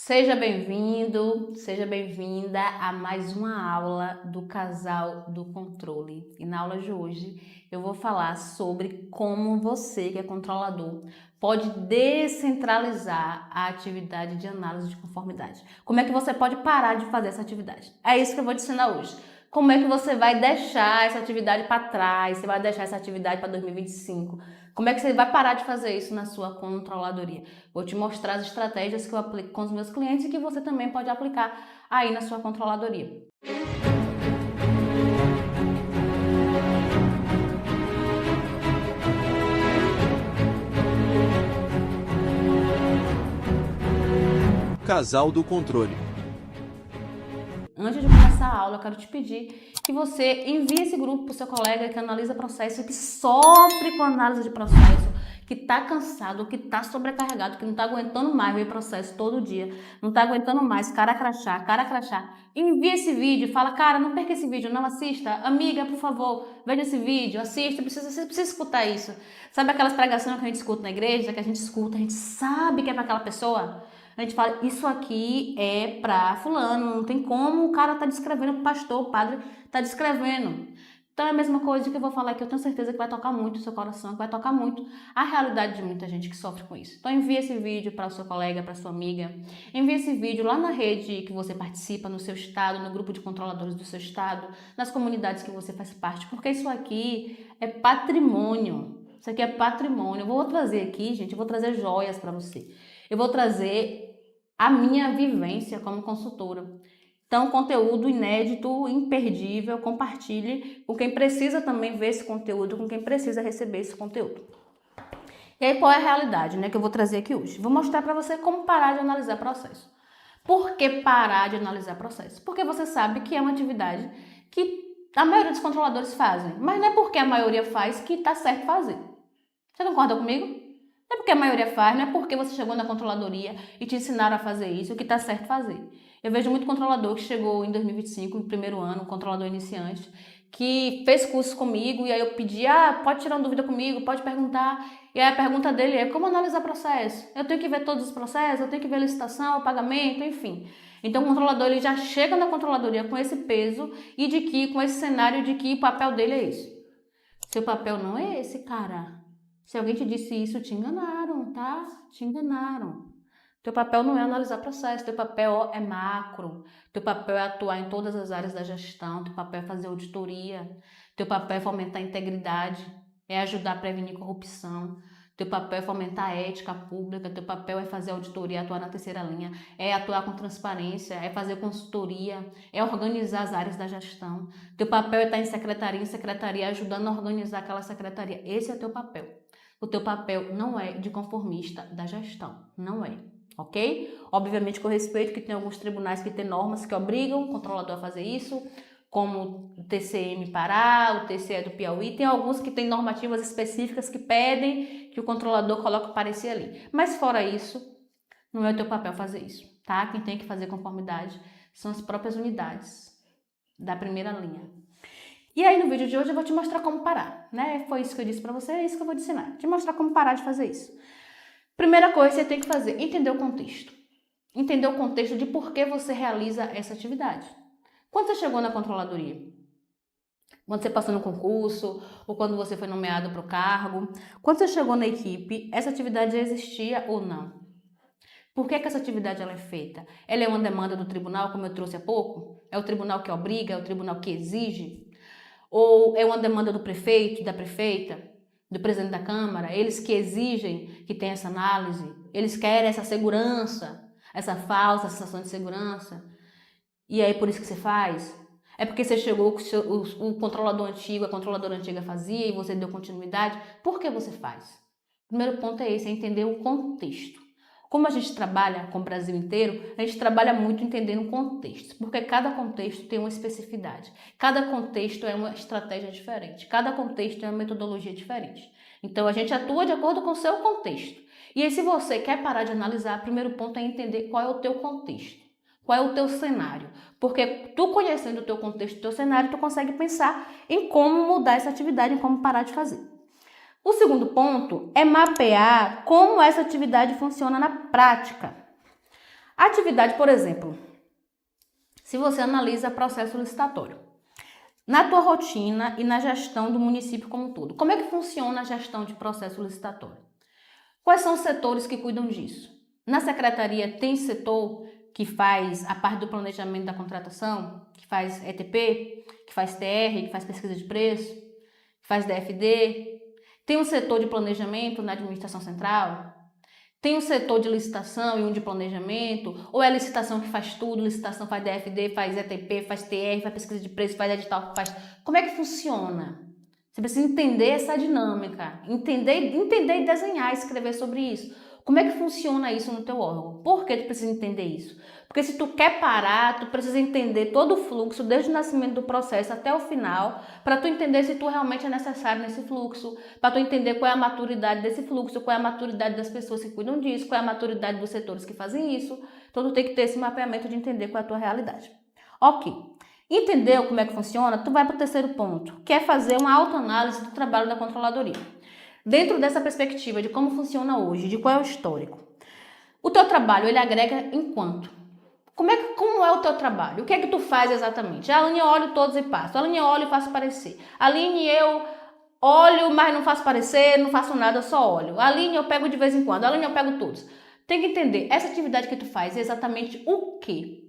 Seja bem-vindo, seja bem-vinda a mais uma aula do Casal do Controle. E na aula de hoje eu vou falar sobre como você, que é controlador, pode descentralizar a atividade de análise de conformidade. Como é que você pode parar de fazer essa atividade? É isso que eu vou te ensinar hoje. Como é que você vai deixar essa atividade para trás? Você vai deixar essa atividade para 2025? Como é que você vai parar de fazer isso na sua controladoria? Vou te mostrar as estratégias que eu aplico com os meus clientes e que você também pode aplicar aí na sua controladoria. Casal do Controle. Antes de começar a aula, eu quero te pedir que você envie esse grupo para o seu colega que analisa processo, que sofre com análise de processo, que está cansado, que está sobrecarregado, que não está aguentando mais ver processo todo dia, não está aguentando mais, cara crachá. Envie esse vídeo, fala, cara, não perca esse vídeo, não assista. Amiga, por favor, veja esse vídeo, assista, você precisa escutar isso. Sabe aquelas pregações que a gente escuta na igreja, que a gente escuta, a gente sabe que é para aquela pessoa? A gente fala, isso aqui é para fulano, não tem como o cara tá descrevendo, o pastor, o padre tá descrevendo. Então é a mesma coisa que eu vou falar aqui, eu tenho certeza que vai tocar muito o seu coração, que vai tocar muito a realidade de muita gente que sofre com isso. Então envie esse vídeo para o seu colega, para sua amiga, envie esse vídeo lá na rede que você participa, no seu estado, no grupo de controladores do seu estado, nas comunidades que você faz parte, porque isso aqui é patrimônio. Isso aqui é patrimônio. Eu vou trazer aqui, gente, eu vou trazer joias para você. Eu vou trazer a minha vivência como consultora. Então, conteúdo inédito, imperdível, compartilhe com quem precisa também ver esse conteúdo, com quem precisa receber esse conteúdo. E aí, qual é a realidade, que eu vou trazer aqui hoje? Vou mostrar para você como parar de analisar processo. Por que parar de analisar processo? Porque você sabe que é uma atividade que a maioria dos controladores fazem, mas não é porque a maioria faz que está certo fazer. Você concorda comigo? Não é porque a maioria faz, não é porque você chegou na controladoria e te ensinaram a fazer isso, o que está certo fazer. Eu vejo muito controlador que chegou em 2025, no primeiro ano, um controlador iniciante, que fez curso comigo e aí eu pedi, pode tirar uma dúvida comigo, pode perguntar. E aí a pergunta dele é, como analisar processo? Eu tenho que ver todos os processos, eu tenho que ver a licitação, o pagamento, enfim. Então o controlador ele já chega na controladoria com esse peso e de que, com esse cenário de que o papel dele é esse. Seu papel não é esse, cara. Se alguém te disse isso, te enganaram, tá? Te enganaram. Teu papel não é analisar processo, teu papel é macro, teu papel é atuar em todas as áreas da gestão, teu papel é fazer auditoria, teu papel é fomentar a integridade, é ajudar a prevenir corrupção, teu papel é fomentar a ética pública, teu papel é fazer auditoria, atuar na terceira linha, é atuar com transparência, é fazer consultoria, é organizar as áreas da gestão. Teu papel é estar em secretaria, ajudando a organizar aquela secretaria. Esse é teu papel. O teu papel não é de conformista da gestão, não é, ok? Obviamente com respeito que tem alguns tribunais que têm normas que obrigam o controlador a fazer isso, como o TCM Pará, o TCE do Piauí, tem alguns que têm normativas específicas que pedem que o controlador coloque o parecer ali. Mas fora isso, não é o teu papel fazer isso, tá? Quem tem que fazer conformidade são as próprias unidades da primeira linha. E aí no vídeo de hoje eu vou te mostrar como parar, Foi isso que eu disse pra você, é isso que eu vou te ensinar. Te mostrar como parar de fazer isso. Primeira coisa que você tem que fazer, entender o contexto. Entender o contexto de por que você realiza essa atividade. Quando você chegou na controladoria? Quando você passou no concurso? Ou quando você foi nomeado para o cargo? Quando você chegou na equipe, essa atividade já existia ou não? Por que essa atividade ela é feita? Ela é uma demanda do tribunal, como eu trouxe há pouco? É o tribunal que obriga? É o tribunal que exige? Ou é uma demanda do prefeito, da prefeita, do presidente da Câmara, eles que exigem que tenha essa análise, eles querem essa segurança, essa falsa sensação de segurança, e aí por isso que você faz? É porque você chegou, o controlador antigo, a controladora antiga fazia e você deu continuidade? Por que você faz? O primeiro ponto é esse, é entender o contexto. Como a gente trabalha com o Brasil inteiro, a gente trabalha muito entendendo contextos, porque cada contexto tem uma especificidade, cada contexto é uma estratégia diferente, cada contexto é uma metodologia diferente. Então a gente atua de acordo com o seu contexto. E aí se você quer parar de analisar, o primeiro ponto é entender qual é o teu contexto, qual é o teu cenário, porque tu conhecendo o teu contexto, o teu cenário, tu consegue pensar em como mudar essa atividade, em como parar de fazer. O segundo ponto é mapear como essa atividade funciona na prática. Atividade, por exemplo, se você analisa processo licitatório, na tua rotina e na gestão do município como um todo, como é que funciona a gestão de processo licitatório? Quais são os setores que cuidam disso? Na secretaria tem setor que faz a parte do planejamento da contratação, que faz ETP, que faz TR, que faz pesquisa de preço, que faz DFD. Tem um setor de planejamento na administração central. Tem um setor de licitação e um de planejamento, ou é a licitação que faz tudo, licitação faz DFD, faz ETP, faz TR, faz pesquisa de preço, faz edital, faz... Como é que funciona? Você precisa entender essa dinâmica, entender e desenhar, escrever sobre isso. Como é que funciona isso no teu órgão? Por que tu precisa entender isso? Porque se tu quer parar, tu precisa entender todo o fluxo, desde o nascimento do processo até o final, para tu entender se tu realmente é necessário nesse fluxo, para tu entender qual é a maturidade desse fluxo, qual é a maturidade das pessoas que cuidam disso, qual é a maturidade dos setores que fazem isso. Então tu tem que ter esse mapeamento de entender qual é a tua realidade. Ok. Entendeu como é que funciona? Tu vai para o terceiro ponto, que é fazer uma autoanálise do trabalho da controladoria. Dentro dessa perspectiva de como funciona hoje, de qual é o histórico. O teu trabalho, ele agrega enquanto? Como é o teu trabalho? O que é que tu faz exatamente? Aline, eu olho todos e passo. Aline, eu olho e faço parecer. Aline, eu olho, mas não faço parecer, não faço nada, eu só olho. Aline, eu pego de vez em quando. Aline, eu pego todos. Tem que entender, essa atividade que tu faz é exatamente o quê?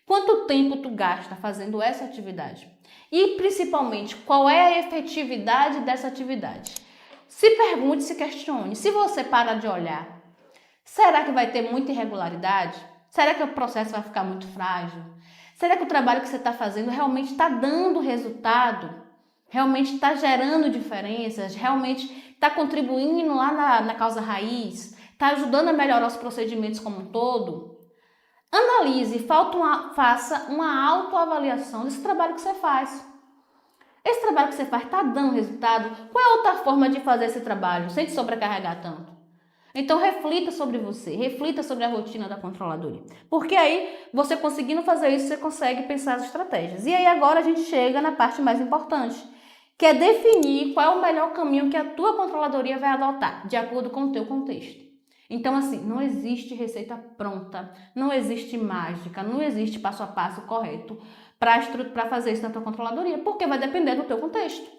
Quanto tempo tu gasta fazendo essa atividade? E, principalmente, qual é a efetividade dessa atividade? Se pergunte, se questione. Se você parar de olhar, será que vai ter muita irregularidade? Será que o processo vai ficar muito frágil? Será que o trabalho que você está fazendo realmente está dando resultado? Realmente está gerando diferenças? Realmente está contribuindo lá na causa raiz? Está ajudando a melhorar os procedimentos como um todo? Analise, faça uma autoavaliação desse trabalho que você faz. Esse trabalho que você faz está dando resultado? Qual é a outra forma de fazer esse trabalho sem te sobrecarregar tanto? Então reflita sobre você, reflita sobre a rotina da controladoria. Porque aí, você conseguindo fazer isso, você consegue pensar as estratégias. E aí agora a gente chega na parte mais importante, que é definir qual é o melhor caminho que a tua controladoria vai adotar, de acordo com o teu contexto. Então, assim, não existe receita pronta, não existe mágica, não existe passo a passo correto para fazer isso na tua controladoria, porque vai depender do teu contexto.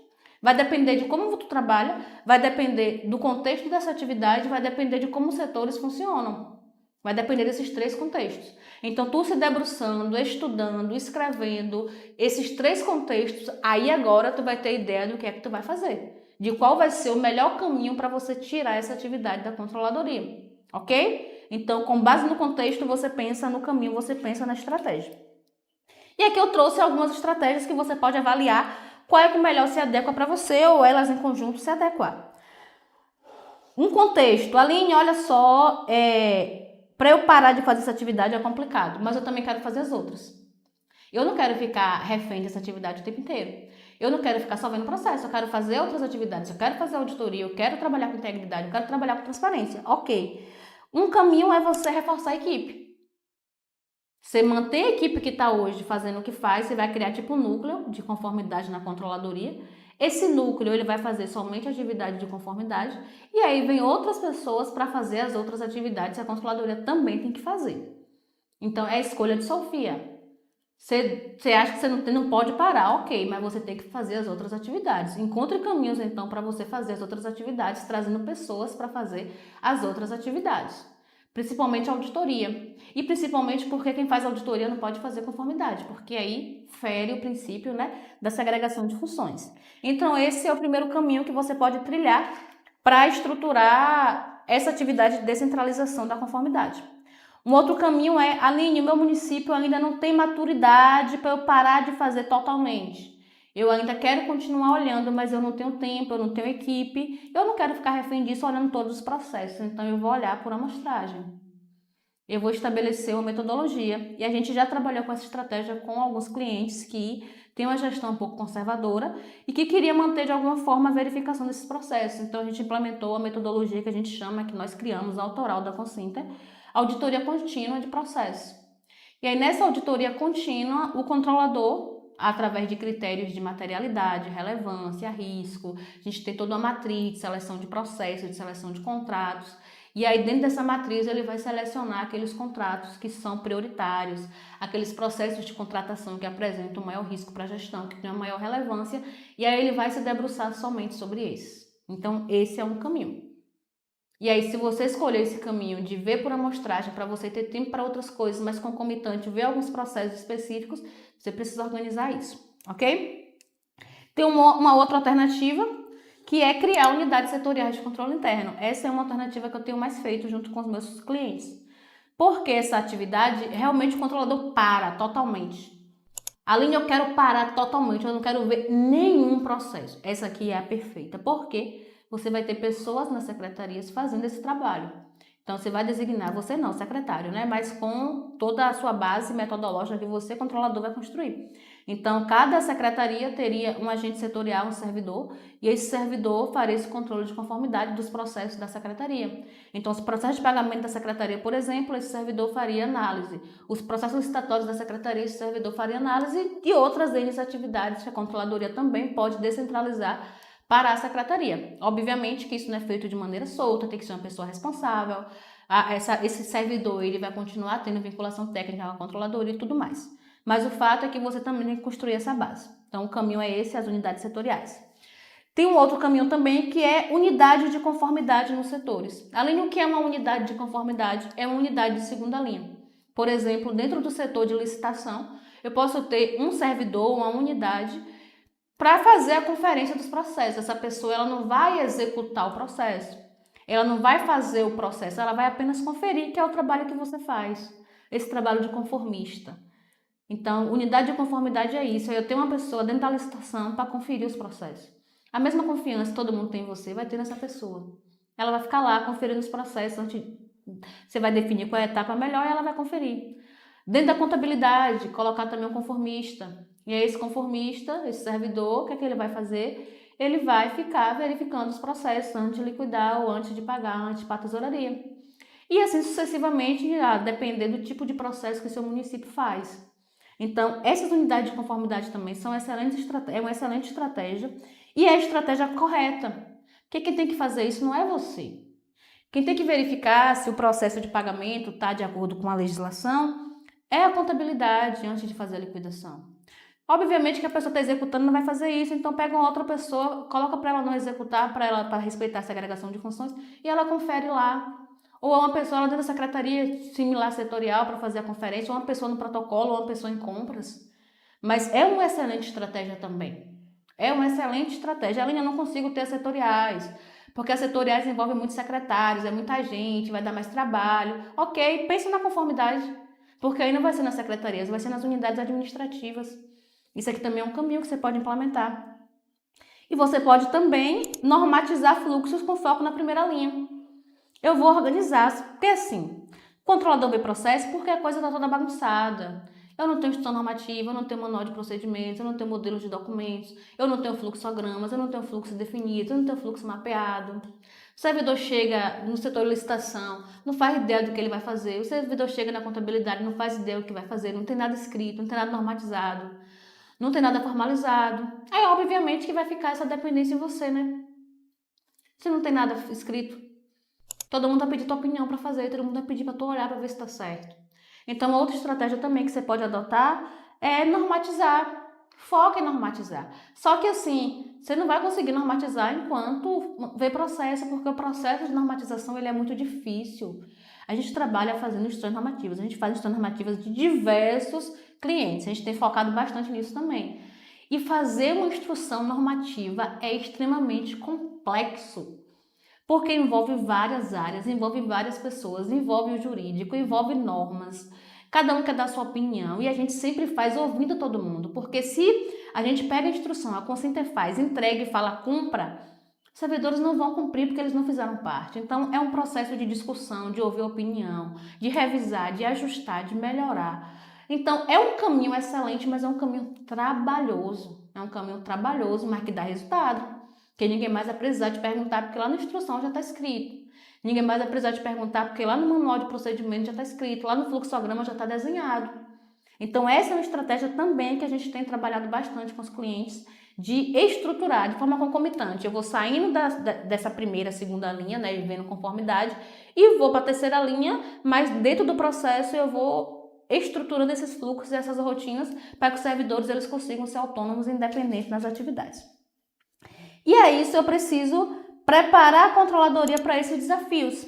Vai depender de como tu trabalha, vai depender do contexto dessa atividade, vai depender de como os setores funcionam. Vai depender desses três contextos. Então, tu se debruçando, estudando, escrevendo esses três contextos, aí agora tu vai ter ideia do que é que tu vai fazer. De qual vai ser o melhor caminho para você tirar essa atividade da controladoria, ok? Então, com base no contexto, você pensa no caminho, você pensa na estratégia. E aqui eu trouxe algumas estratégias que você pode avaliar qual é que melhor se adequa para você ou elas em conjunto se adequar. Um contexto, Aline, olha só, para eu parar de fazer essa atividade é complicado, mas eu também quero fazer as outras. Eu não quero ficar refém dessa atividade o tempo inteiro. Eu não quero ficar só vendo processo, eu quero fazer outras atividades, eu quero fazer auditoria, eu quero trabalhar com integridade, eu quero trabalhar com transparência. Ok. Um caminho é você reforçar a equipe. Você mantém a equipe que está hoje fazendo o que faz, você vai criar tipo um núcleo de conformidade na controladoria. Esse núcleo ele vai fazer somente atividade de conformidade e aí vem outras pessoas para fazer as outras atividades que a controladoria também tem que fazer. Então é a escolha de Sofia. Você acha que você não pode parar, ok, mas você tem que fazer as outras atividades. Encontre caminhos então para você fazer as outras atividades, trazendo pessoas para fazer as outras atividades. Principalmente a auditoria. E principalmente porque quem faz auditoria não pode fazer conformidade, porque aí fere o princípio, da segregação de funções. Então esse é o primeiro caminho que você pode trilhar para estruturar essa atividade de descentralização da conformidade. Um outro caminho é, Aline, o meu município ainda não tem maturidade para eu parar de fazer totalmente. Eu ainda quero continuar olhando, mas eu não tenho tempo, eu não tenho equipe, eu não quero ficar refém disso olhando todos os processos, então eu vou olhar por amostragem. Eu vou estabelecer uma metodologia e a gente já trabalhou com essa estratégia com alguns clientes que têm uma gestão um pouco conservadora e que queria manter de alguma forma a verificação desses processos. Então a gente implementou a metodologia que a gente chama, que nós criamos, a autoral da Consinter, auditoria contínua de processo. E aí nessa auditoria contínua, o controlador, através de critérios de materialidade, relevância, risco, a gente tem toda uma matriz de seleção de processos, de seleção de contratos, E aí, dentro dessa matriz, ele vai selecionar aqueles contratos que são prioritários, aqueles processos de contratação que apresentam maior risco para a gestão, que têm a maior relevância, e aí ele vai se debruçar somente sobre esses. Então, esse é um caminho. E aí, se você escolher esse caminho de ver por amostragem, para você ter tempo para outras coisas, mas concomitante, ver alguns processos específicos, você precisa organizar isso, ok? Tem uma outra alternativa, que é criar unidades setoriais de controle interno. Essa é uma alternativa que eu tenho mais feito junto com os meus clientes. Porque essa atividade, realmente o controlador para totalmente. Aline, eu quero parar totalmente, eu não quero ver nenhum processo. Essa aqui é a perfeita. Por quê? Você vai ter pessoas nas secretarias fazendo esse trabalho. Então, você vai designar, você não, secretário, né? Mas com toda a sua base metodológica que você, controlador, vai construir. Então, cada secretaria teria um agente setorial, um servidor, e esse servidor faria esse controle de conformidade dos processos da secretaria. Então, os processos de pagamento da secretaria, por exemplo, esse servidor faria análise. Os processos licitatórios da secretaria, esse servidor faria análise, e outras atividades que a controladoria também pode descentralizar para a secretaria. Obviamente que isso não é feito de maneira solta, tem que ser uma pessoa responsável. Esse servidor ele vai continuar tendo vinculação técnica com a controladoria e tudo mais. Mas o fato é que você também tem que construir essa base. Então, o caminho é esse, as unidades setoriais. Tem um outro caminho também, que é unidade de conformidade nos setores. Além do que é uma unidade de conformidade, é uma unidade de segunda linha. Por exemplo, dentro do setor de licitação, eu posso ter um servidor, uma unidade, para fazer a conferência dos processos. Essa pessoa ela não vai executar o processo, ela não vai fazer o processo, ela vai apenas conferir, que é o trabalho que você faz, esse trabalho de conformista. Então, unidade de conformidade é isso, eu tenho uma pessoa dentro da licitação para conferir os processos. A mesma confiança que todo mundo tem em você vai ter nessa pessoa. Ela vai ficar lá conferindo os processos, você vai definir qual é a etapa melhor e ela vai conferir. Dentro da contabilidade, colocar também um conformista. E aí esse conformista, esse servidor, o que é que ele vai fazer? Ele vai ficar verificando os processos antes de liquidar ou antes de pagar, antes para a tesouraria. E assim sucessivamente, a depender do tipo de processo que o seu município faz. Então, essas unidades de conformidade também são uma excelente estratégia e é a estratégia correta. Porque quem tem que fazer isso não é você. Quem tem que verificar se o processo de pagamento está de acordo com a legislação é a contabilidade antes de fazer a liquidação. Obviamente que a pessoa está executando não vai fazer isso, então pega uma outra pessoa, coloca para ela não executar, para respeitar essa agregação de funções, e ela confere lá. Ou uma pessoa lá dentro da secretaria similar setorial para fazer a conferência, ou uma pessoa no protocolo, ou uma pessoa em compras. Mas é uma excelente estratégia também. É uma excelente estratégia. Além, eu não consigo ter as setoriais, porque as setoriais envolvem muitos secretários, é muita gente, vai dar mais trabalho. Ok, pense na conformidade, porque aí não vai ser nas secretarias, vai ser nas unidades administrativas. Isso aqui também é um caminho que você pode implementar. E você pode também normatizar fluxos com foco na primeira linha. Eu vou organizar, porque assim, o controlador vê processo porque a coisa está toda bagunçada. Eu não tenho instituição normativa, eu não tenho manual de procedimentos, eu não tenho modelos de documentos, eu não tenho fluxogramas, eu não tenho fluxo definido, eu não tenho fluxo mapeado. O servidor chega no setor de licitação, não faz ideia do que ele vai fazer. O servidor chega na contabilidade, não faz ideia do que vai fazer, não tem nada escrito, não tem nada normatizado, não tem nada formalizado. Aí, obviamente, que vai ficar essa dependência em você, né? Se não tem nada escrito, todo mundo vai pedir tua opinião para fazer, todo mundo vai pedir para tu olhar para ver se está certo. Então, outra estratégia também que você pode adotar é normatizar. Foca em normatizar. Só que assim, você não vai conseguir normatizar enquanto vê processo, porque o processo de normatização ele é muito difícil. A gente trabalha fazendo instruções normativas, a gente faz instruções normativas de diversos clientes, a gente tem focado bastante nisso também. E fazer uma instrução normativa é extremamente complexo. Porque envolve várias áreas, envolve várias pessoas, envolve o jurídico, envolve normas. Cada um quer dar sua opinião e a gente sempre faz ouvindo todo mundo. Porque se a gente pega a instrução, a Consenter faz, entrega e fala cumpra, os servidores não vão cumprir porque eles não fizeram parte. Então é um processo de discussão, de ouvir opinião, de revisar, de ajustar, de melhorar. Então é um caminho excelente, mas é um caminho trabalhoso. É um caminho trabalhoso, mas que dá resultado. Porque ninguém mais vai precisar te perguntar, porque lá na instrução já está escrito. Ninguém mais vai precisar te perguntar, porque lá no manual de procedimento já está escrito, lá no fluxograma já está desenhado. Então, essa é uma estratégia também que a gente tem trabalhado bastante com os clientes, de estruturar de forma concomitante. Eu vou saindo dessa primeira, segunda linha, né, vendo conformidade, e vou para a terceira linha, mas dentro do processo eu vou estruturando esses fluxos e essas rotinas para que os servidores eles consigam ser autônomos e independentes nas atividades. E aí isso eu preciso preparar a controladoria para esses desafios.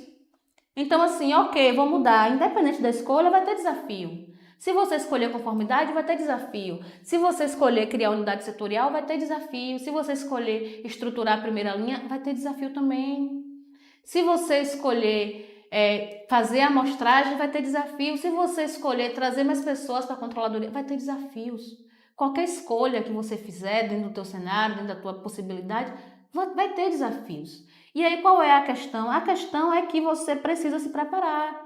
Então assim, ok, vou mudar, independente da escolha vai ter desafio. Se você escolher conformidade, vai ter desafio. Se você escolher criar unidade setorial, vai ter desafio. Se você escolher estruturar a primeira linha, vai ter desafio também. Se você escolher fazer a amostragem, vai ter desafio. Se você escolher trazer mais pessoas para a controladoria, vai ter desafios. Qualquer escolha que você fizer dentro do teu cenário, dentro da tua possibilidade, vai ter desafios. E aí qual é a questão? A questão é que você precisa se preparar.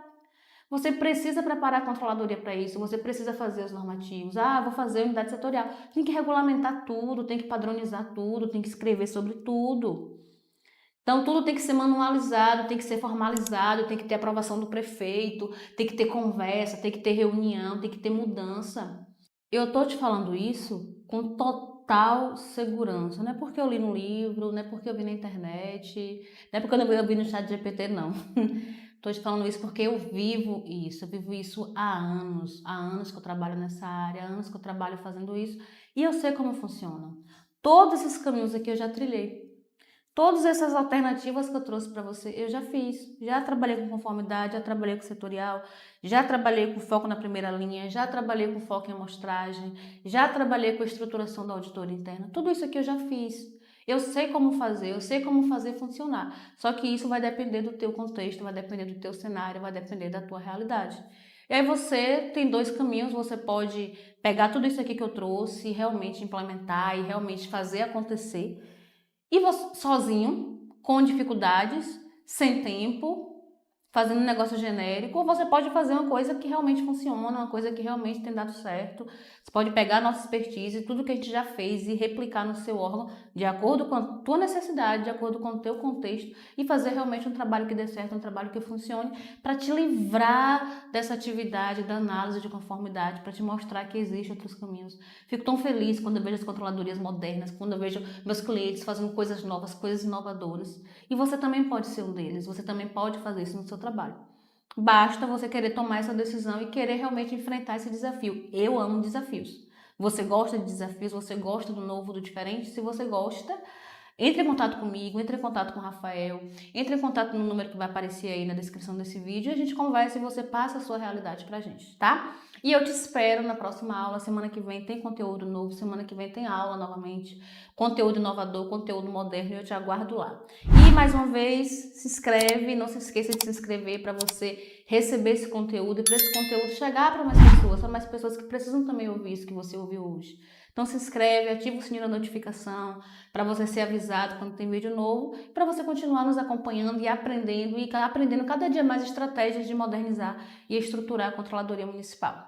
Você precisa preparar a controladoria para isso, você precisa fazer os normativos. Ah, vou fazer a unidade setorial. Tem que regulamentar tudo, tem que padronizar tudo, tem que escrever sobre tudo. Então, tudo tem que ser manualizado, tem que ser formalizado, tem que ter aprovação do prefeito, tem que ter conversa, tem que ter reunião, tem que ter mudança. Eu tô te falando isso com total segurança. Não é porque eu li no livro, não é porque eu vi na internet, não é porque eu vi no chat GPT, não. Estou te falando isso porque eu vivo isso há anos que eu trabalho nessa área, há anos que eu trabalho fazendo isso e eu sei como funciona. Todos esses caminhos aqui eu já trilhei. Todas essas alternativas que eu trouxe para você, eu já fiz. Já trabalhei com conformidade, já trabalhei com setorial, já trabalhei com foco na primeira linha, já trabalhei com foco em amostragem, já trabalhei com a estruturação da auditoria interna. Tudo isso aqui eu já fiz. Eu sei como fazer, eu sei como fazer funcionar. Só que isso vai depender do teu contexto, vai depender do teu cenário, vai depender da tua realidade. E aí você tem dois caminhos, você pode pegar tudo isso aqui que eu trouxe e realmente implementar e realmente fazer acontecer. E você sozinho, com dificuldades, sem tempo, fazendo um negócio genérico, ou você pode fazer uma coisa que realmente funciona, uma coisa que realmente tem dado certo. Você pode pegar a nossa expertise, tudo que a gente já fez e replicar no seu órgão de acordo com a tua necessidade, de acordo com o teu contexto e fazer realmente um trabalho que dê certo, um trabalho que funcione para te livrar dessa atividade da análise de conformidade, para te mostrar que existem outros caminhos. Fico tão feliz quando eu vejo as controladorias modernas, quando eu vejo meus clientes fazendo coisas novas, coisas inovadoras. E você também pode ser um deles, você também pode fazer isso no seu trabalho. Basta você querer tomar essa decisão e querer realmente enfrentar esse desafio. Eu amo desafios. Você gosta de desafios? Você gosta do novo, do diferente? Se você gosta, entre em contato comigo, entre em contato com o Rafael, entre em contato no número que vai aparecer aí na descrição desse vídeo e a gente conversa e você passa a sua realidade pra gente, tá? E eu te espero na próxima aula. Semana que vem tem conteúdo novo, semana que vem tem aula novamente, conteúdo inovador, conteúdo moderno e eu te aguardo lá. E mais uma vez, se inscreve, não se esqueça de se inscrever para você receber esse conteúdo e para esse conteúdo chegar para mais pessoas que precisam também ouvir isso que você ouviu hoje. Então se inscreve, ativa o sininho da notificação para você ser avisado quando tem vídeo novo, para você continuar nos acompanhando e aprendendo cada dia mais estratégias de modernizar e estruturar a controladoria municipal.